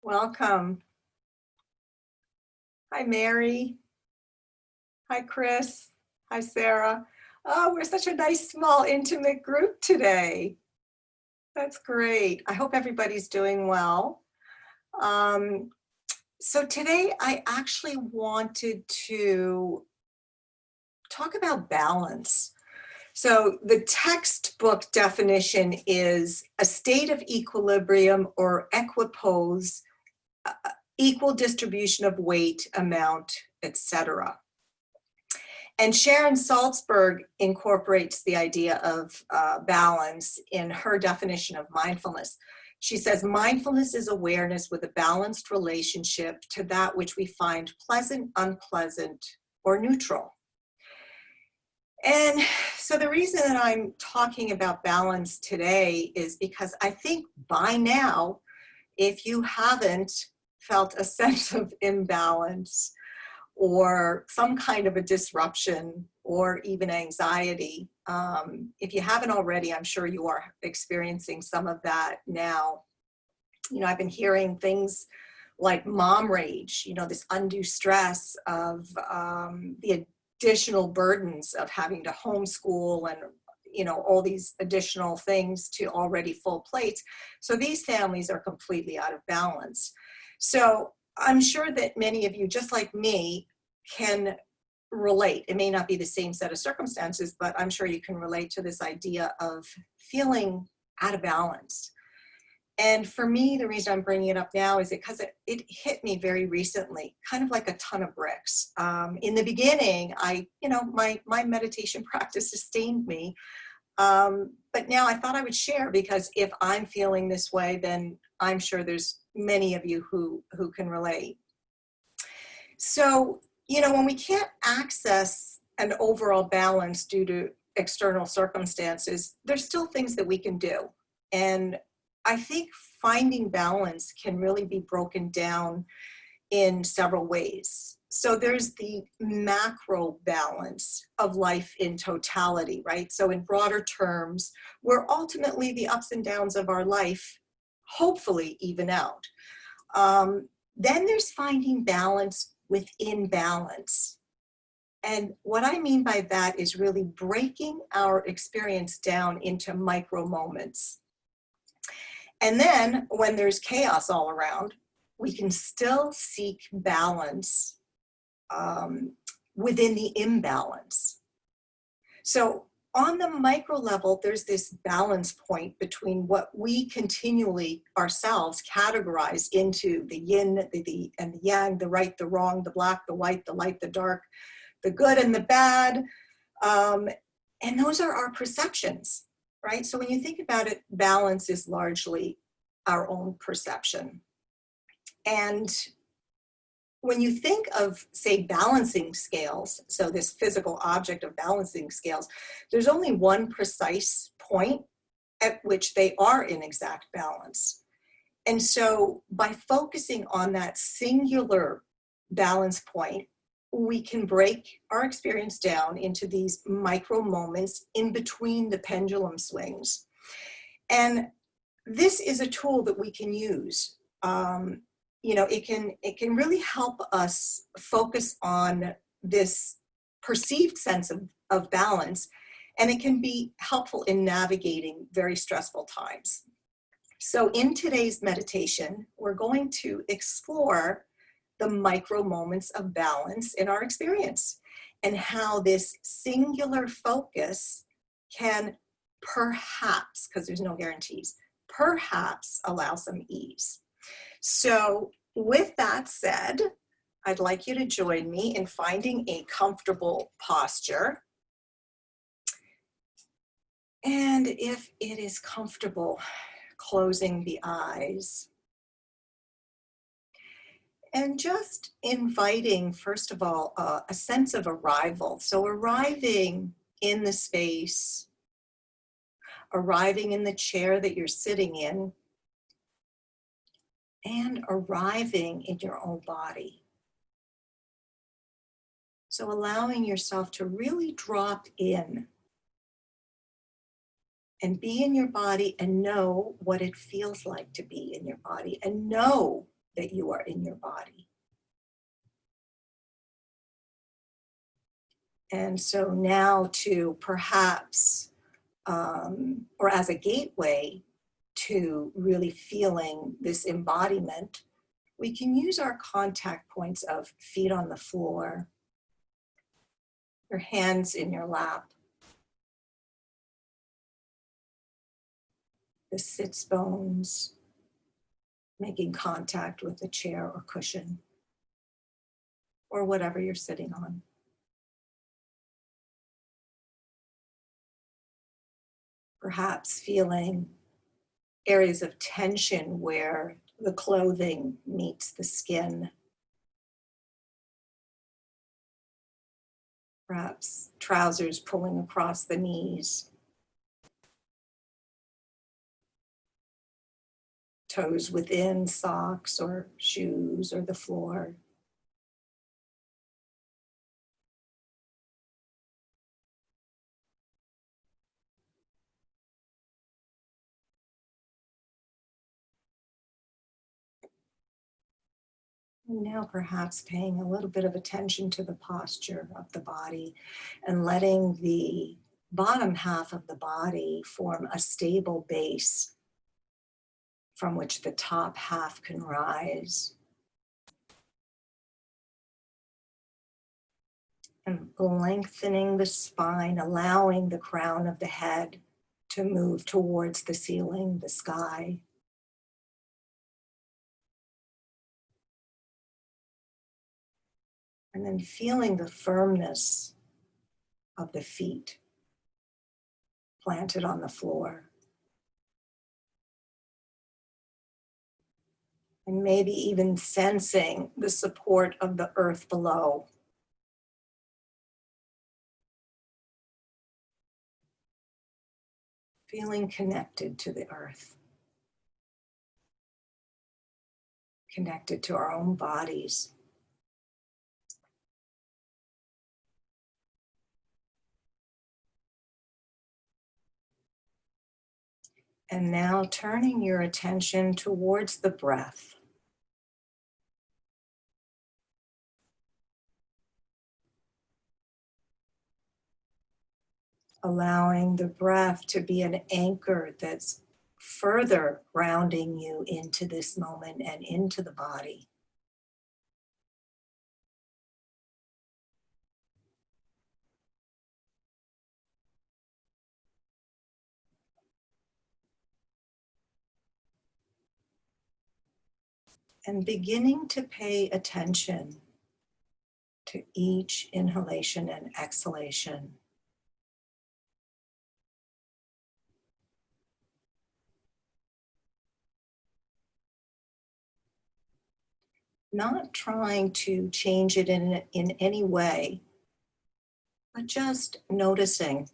Welcome. Hi, Mary. Hi, Chris. Hi, Sarah. Oh, we're such a nice, small, intimate group today. That's great. I hope everybody's doing well. Um, so today I actually wanted to talk about balance. So the textbook definition is a state of equilibrium or equipoise, equal distribution of weight, amount, etc. And Sharon Salzberg incorporates the idea of balance in her definition of mindfulness. She says, mindfulness is awareness with a balanced relationship to that which we find pleasant, unpleasant, or neutral. And so the reason that I'm talking about balance today is because I think by now, if you haven't felt a sense of imbalance or some kind of a disruption or even anxiety, if you haven't already, I'm sure you are experiencing some of that now. You know, I've been hearing things like mom rage, you know, this undue stress of the additional burdens of having to homeschool and, you know, all these additional things to already full plates. So these families are completely out of balance. So I'm sure that many of you, just like me, can relate. It may not be the same set of circumstances, but I'm sure you can relate to this idea of feeling out of balance. And for me, the reason I'm bringing it up now is because it hit me very recently, kind of like a ton of bricks. In the beginning, my meditation practice sustained me. But now I thought I would share, because if I'm feeling this way, then I'm sure there's many of you who can relate. So, you know, when we can't access an overall balance due to external circumstances, there's still things that we can do. And I think finding balance can really be broken down in several ways. So there's the macro balance of life in totality, right? So in broader terms, where ultimately the ups and downs of our life hopefully even out. Then there's finding balance within balance. And what I mean by that is really breaking our experience down into micro moments. And then when there's chaos all around, we can still seek balance within the imbalance. So on the micro level, there's this balance point between what we continually ourselves categorize into the yin and the yang, the right, the wrong, the black, the white, the light, the dark, the good and the bad. And those are our perceptions, right? So when you think about it, balance is largely our own perception. And when you think of, say, balancing scales, so this physical object of balancing scales, there's only one precise point at which they are in exact balance. And so by focusing on that singular balance point, we can break our experience down into these micro moments in between the pendulum swings. And this is a tool that we can use. You know, it can really help us focus on this perceived sense of balance, and it can be helpful in navigating very stressful times. So in today's meditation, we're going to explore the micro moments of balance in our experience and how this singular focus can perhaps, because there's no guarantees, perhaps allow some ease. So with that said, I'd like you to join me in finding a comfortable posture. And if it is comfortable, closing the eyes. And just inviting, first of all, a sense of arrival. So arriving in the space, arriving in the chair that you're sitting in, and arriving in your own body. So allowing yourself to really drop in and be in your body and know what it feels like to be in your body, and know that you are in your body. And so now to perhaps, or as a gateway to really feeling this embodiment, we can use our contact points of feet on the floor, your hands in your lap, the sits bones making contact with the chair or cushion, or whatever you're sitting on. Perhaps feeling areas of tension where the clothing meets the skin. Perhaps trousers pulling across the knees. Toes within socks or shoes or the floor. And now perhaps paying a little bit of attention to the posture of the body and letting the bottom half of the body form a stable base from which the top half can rise. And lengthening the spine, allowing the crown of the head to move towards the ceiling, the sky. And then feeling the firmness of the feet planted on the floor. And maybe even sensing the support of the earth below. Feeling connected to the earth. Connected to our own bodies. And now turning your attention towards the breath. Allowing the breath to be an anchor that's further grounding you into this moment and into the body. And beginning to pay attention to each inhalation and exhalation. Not trying to change it in any way, but just noticing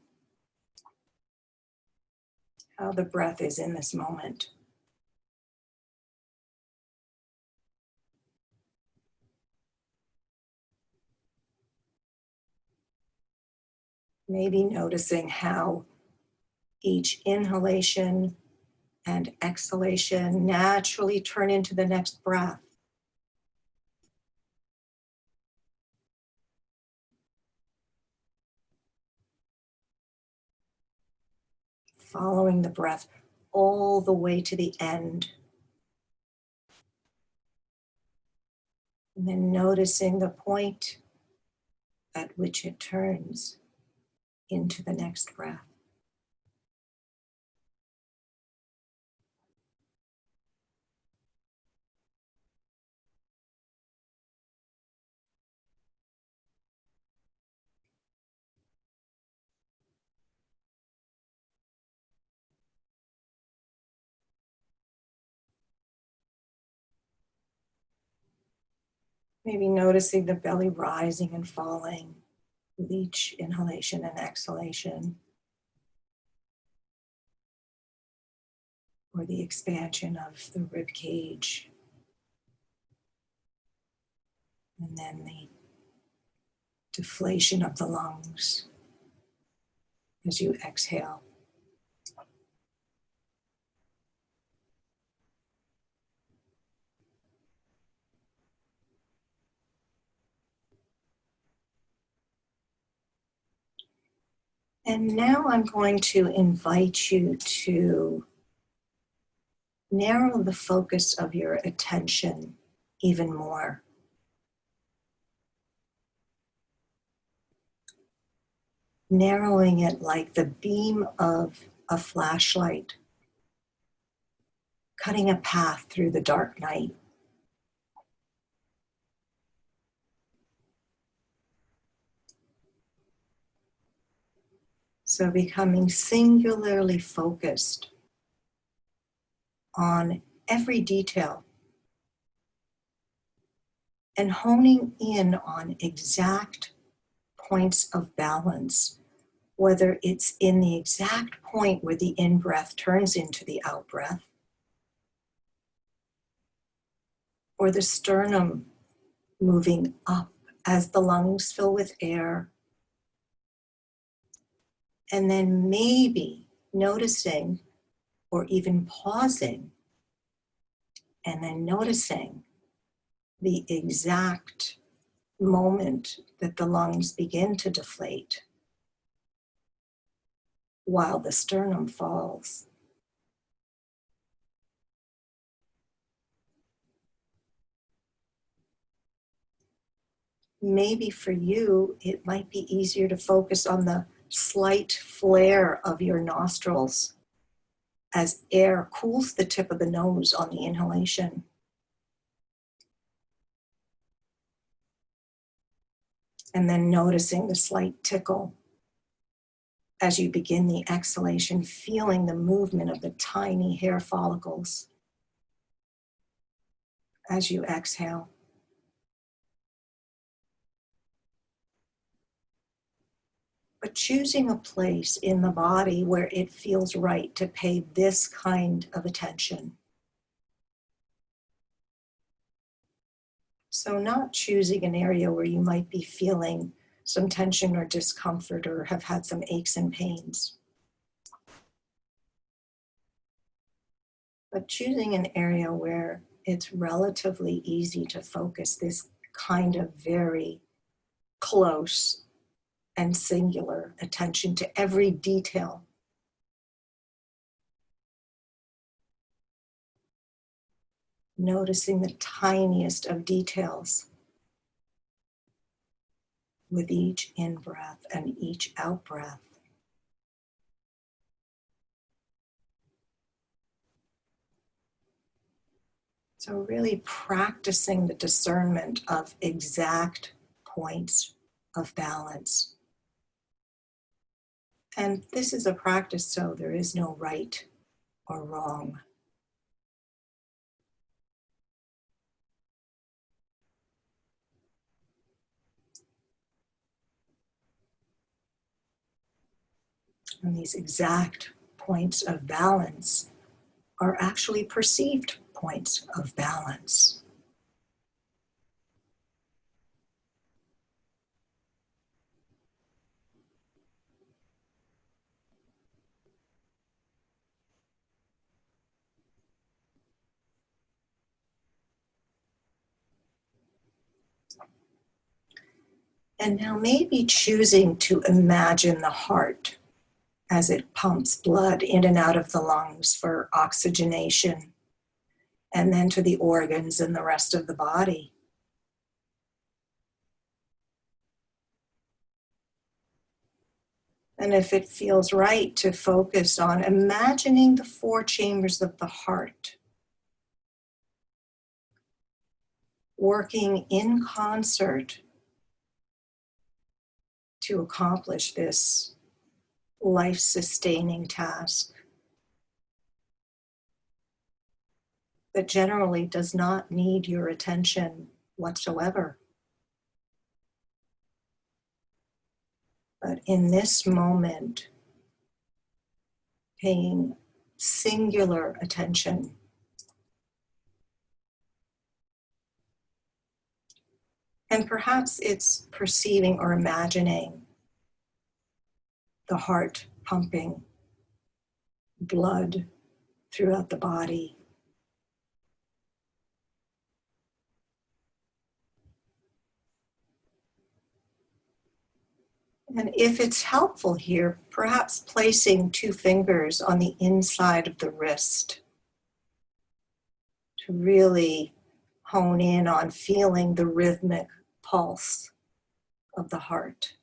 how the breath is in this moment. Maybe noticing how each inhalation and exhalation naturally turn into the next breath. Following the breath all the way to the end. And then noticing the point at which it turns into the next breath. Maybe noticing the belly rising and falling with each inhalation and exhalation, or the expansion of the rib cage, and then the deflation of the lungs as you exhale. And now I'm going to invite you to narrow the focus of your attention even more. Narrowing it like the beam of a flashlight, cutting a path through the dark night. So becoming singularly focused on every detail and honing in on exact points of balance, whether it's in the exact point where the in-breath turns into the out-breath, or the sternum moving up as the lungs fill with air, and then maybe noticing or even pausing and then noticing the exact moment that the lungs begin to deflate while the sternum falls. Maybe for you, it might be easier to focus on the slight flare of your nostrils as air cools the tip of the nose on the inhalation. And then noticing the slight tickle as you begin the exhalation, feeling the movement of the tiny hair follicles as you exhale. But choosing a place in the body where it feels right to pay this kind of attention. So not choosing an area where you might be feeling some tension or discomfort or have had some aches and pains. But choosing an area where it's relatively easy to focus this kind of very close and singular attention to every detail. Noticing the tiniest of details with each in-breath and each out-breath. So really practicing the discernment of exact points of balance. And this is a practice, so there is no right or wrong. And these exact points of balance are actually perceived points of balance. And now maybe choosing to imagine the heart as it pumps blood in and out of the lungs for oxygenation, and then to the organs and the rest of the body. And if it feels right to focus on imagining the four chambers of the heart working in concert to accomplish this life-sustaining task that generally does not need your attention whatsoever. But in this moment, paying singular attention and perhaps it's perceiving or imagining the heart pumping blood throughout the body. And if it's helpful here, perhaps placing 2 fingers on the inside of the wrist to really hone in on feeling the rhythmic pulse of the heart.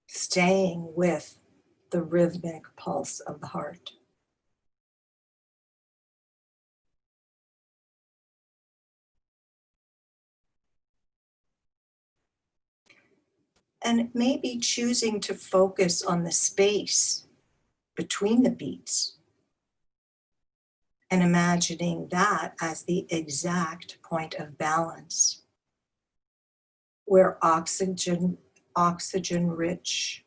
Staying with the rhythmic pulse of the heart. And maybe choosing to focus on the space between the beats and imagining that as the exact point of balance where oxygen rich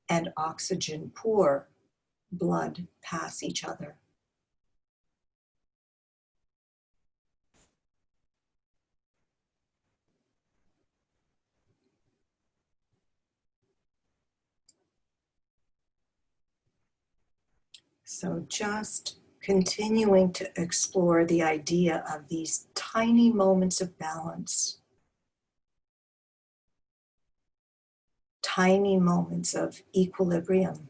and oxygen poor blood pass each other. So just continuing to explore the idea of these tiny moments of balance, tiny moments of equilibrium.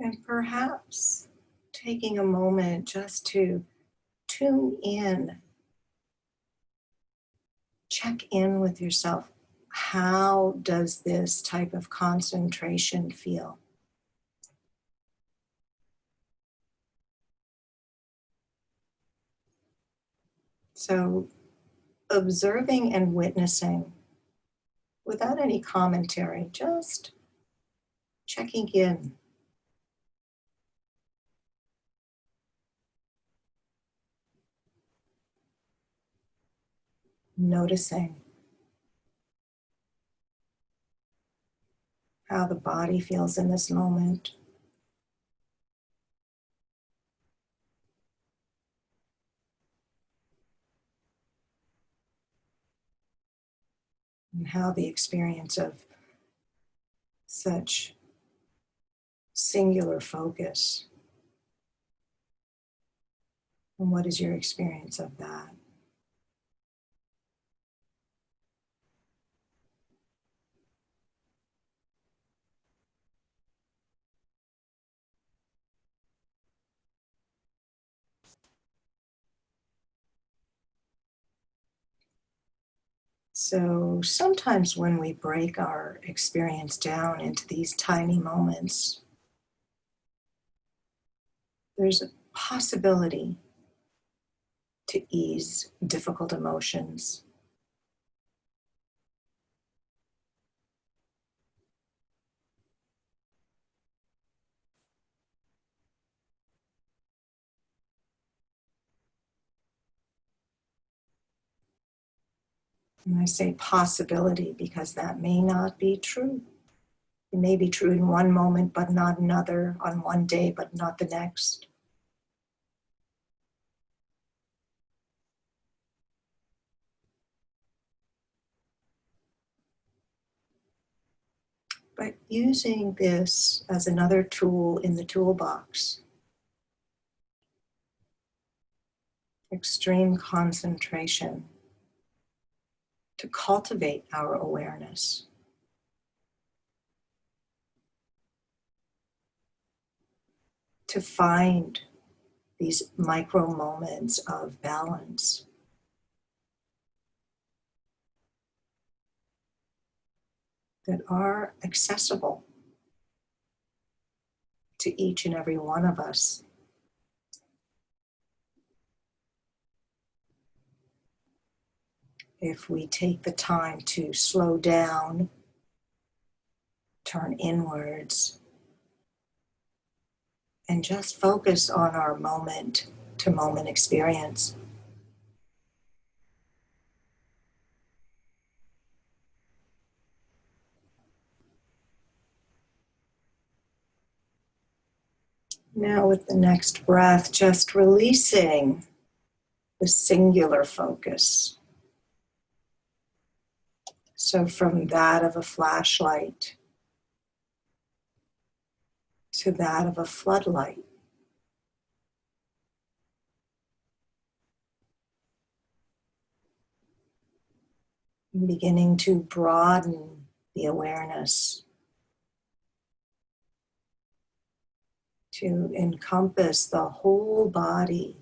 And perhaps taking a moment just to tune in, check in with yourself. How does this type of concentration feel? So, observing and witnessing without any commentary, just checking in, noticing how the body feels in this moment. And how the experience of such singular focus, and what is your experience of that? So sometimes when we break our experience down into these tiny moments, there's a possibility to ease difficult emotions. And I say possibility because that may not be true. It may be true in one moment, but not another, on one day, but not the next. But using this as another tool in the toolbox, extreme concentration, to cultivate our awareness. To find these micro moments of balance. That are accessible to each and every one of us. if we take the time to slow down, turn inwards, and just focus on our moment-to-moment experience. Now with the next breath, just releasing the singular focus. So from that of a flashlight to that of a floodlight. Beginning to broaden the awareness to encompass the whole body,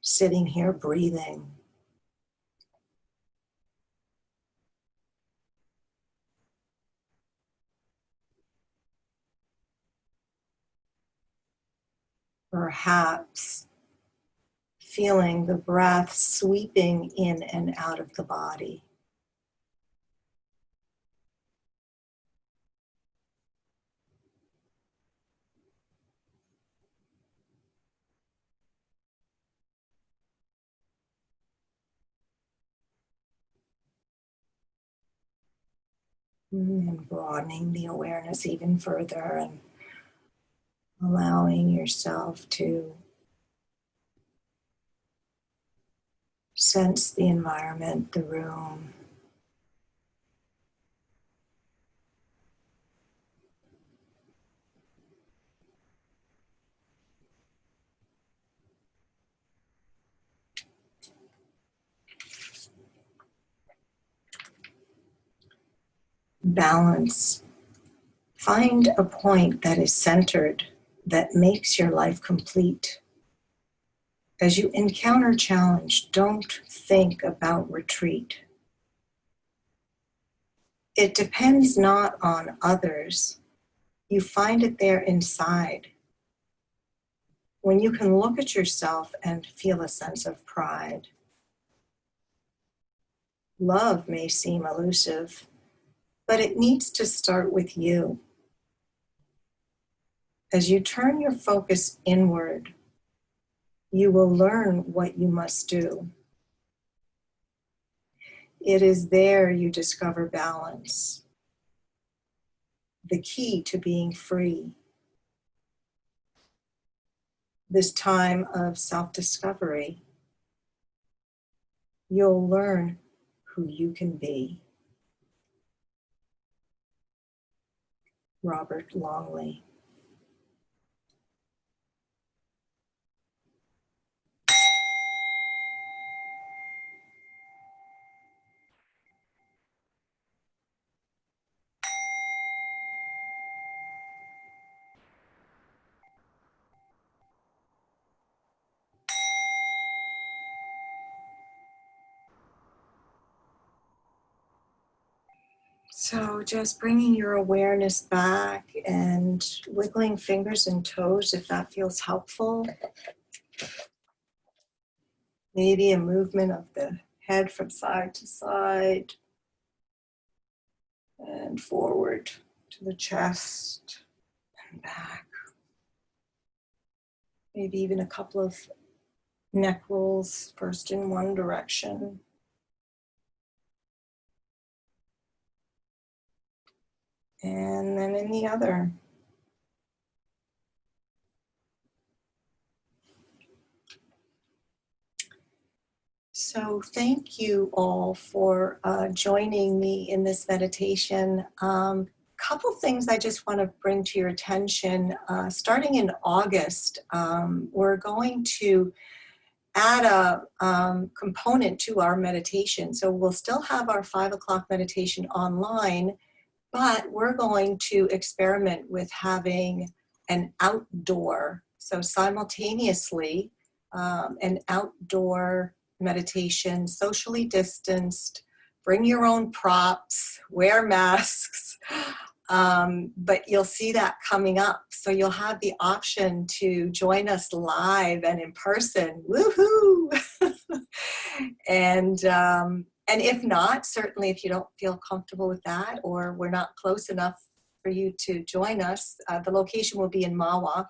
sitting here breathing. Perhaps feeling the breath sweeping in and out of the body. And broadening the awareness even further and allowing yourself to sense the environment, the room. Balance. Find a point that is centered, that makes your life complete. As you encounter challenge, don't think about retreat. It depends not on others. You find it there inside. When you can look at yourself and feel a sense of pride. Love may seem elusive, but it needs to start with you. As you turn your focus inward, you will learn what you must do. It is there you discover balance, the key to being free. This time of self-discovery, you'll learn who you can be. Robert Longley. So just bringing your awareness back and wiggling fingers and toes if that feels helpful. Maybe a movement of the head from side to side and forward to the chest and back. Maybe even a couple of neck rolls, first in one direction. And then in the other. So thank you all for joining me in this meditation. Couple things I just want to bring to your attention. Starting in August, we're going to add a component to our meditation. So we'll still have our 5 o'clock meditation online, but we're going to experiment with having an outdoor, so simultaneously, an outdoor meditation, socially distanced, bring your own props, wear masks, but you'll see that coming up. So you'll have the option to join us live and in person, woohoo! And if not, certainly if you don't feel comfortable with that, or we're not close enough for you to join us, the location will be in Mawa.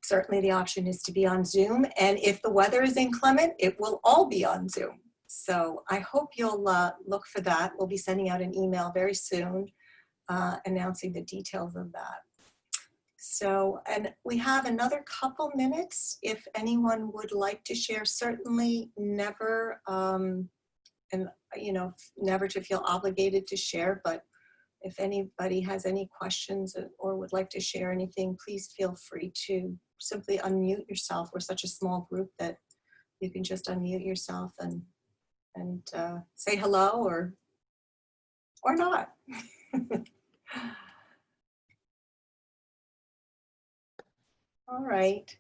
Certainly the option is to be on Zoom, and if the weather is inclement, it will all be on Zoom. So I hope you'll look for that. We'll be sending out an email very soon announcing the details of that. So, and we have another couple minutes if anyone would like to share. Certainly never, and you know, never to feel obligated to share, but if anybody has any questions or would like to share anything, please feel free to simply unmute yourself. We're such a small group that you can just unmute yourself and say hello or not. All right.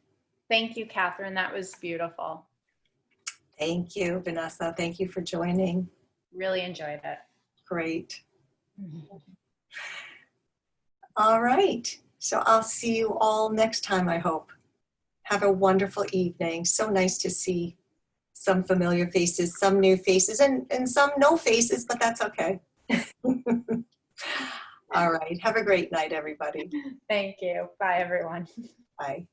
Thank you, Catherine. That was beautiful. Thank you, Vanessa. Thank you for joining. Really enjoyed it. Great. All right. So I'll see you all next time, I hope. Have a wonderful evening. So nice to see some familiar faces, some new faces, and some no faces, but that's okay. All right. Have a great night, everybody. Thank you. Bye, everyone. Bye.